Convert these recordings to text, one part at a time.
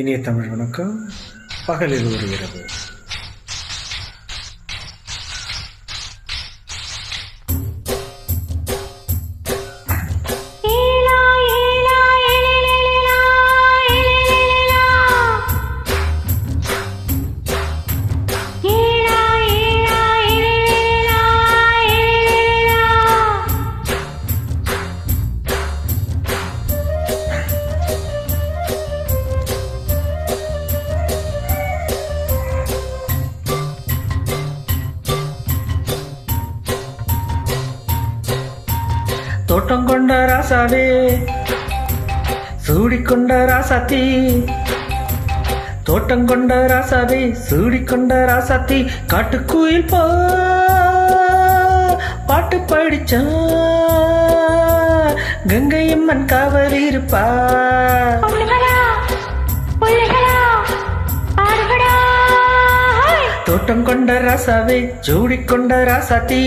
இனிய தமிழ் வணக்கம். பகலில் ஒரு இரவு. தோட்டம் கொண்ட ராசாவே, சூடிக்கொண்ட ராசாத்தி, தோட்டம் கொண்ட ராசாவே, சூடிக்கொண்ட ராசாத்தி, காட்டுக்குயில் போ பாட்டு படிச்சா கங்கையம்மன் காவல் இருப்பா. தோட்டம் கொண்ட ராசாவே, சூடிக்கொண்ட ராசாத்தி,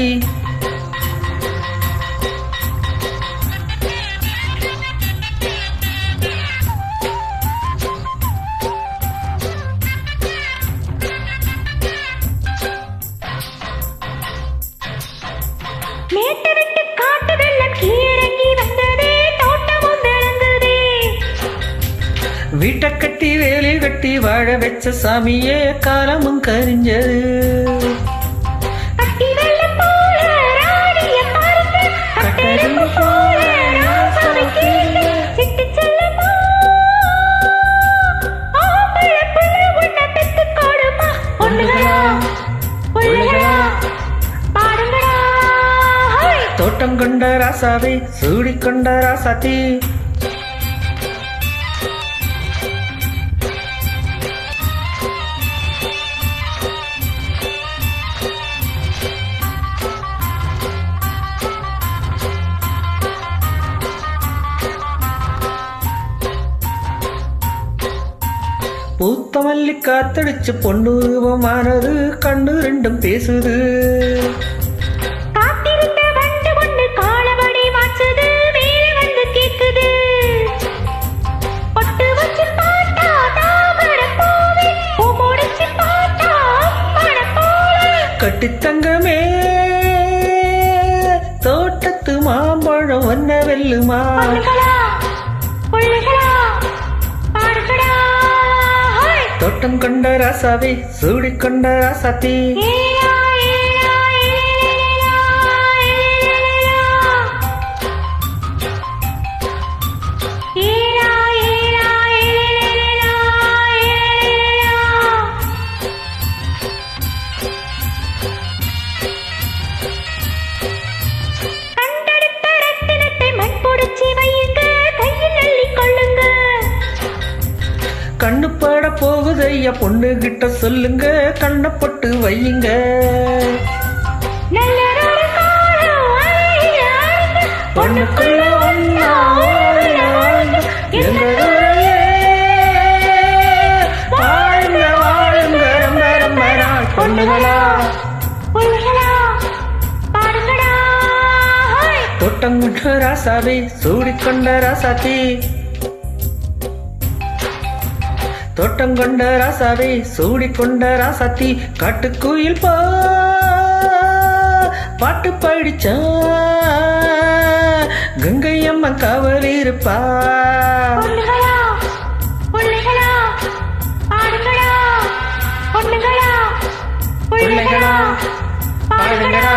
வீட்டை கட்டி வேலி கட்டி வாழ வச்ச சாமியே காலமும் கரிஞ்சது. தோட்டம் கொண்ட ராசாவை, சூடிக்கொண்ட ராசாத்தி, பூத்த மல்லி காத்தடிச்சு பொன்னுருவமானது, கண்ணு ரெண்டும் பேசுது. கட்டித்தங்கமே தோட்டத்து மாம்பழம் வண்ண வெல்லுமா. தோட்டம் கொண்ட ராசாவை, சூடிக்கொண்ட ராசாத்தி, கண்ணு பட போகுது ஐயா, பொண்ணு கிட்ட சொல்லுங்க, கண்ணப்பட்டு வையுங்க. பொண்ணுக்குள்ள வாழுங்க வாழுங்க ரொம்ப ரொம்ப நாள் பொண்ணுகளா. தோட்டம் கொண்ட ராசாவை, சூடிக்கொண்ட ராசாத்தி, தோட்டம் கொண்ட ராசாவை, சூடிக்கொண்ட ராசாத்தி, காட்டுக்குயில் போ பாட்டு படிச்சா கங்கையம்மன் காவல் இருப்பா. பாடுங்கடா.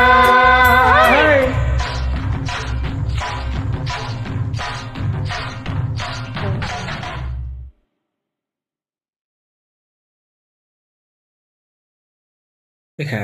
மிக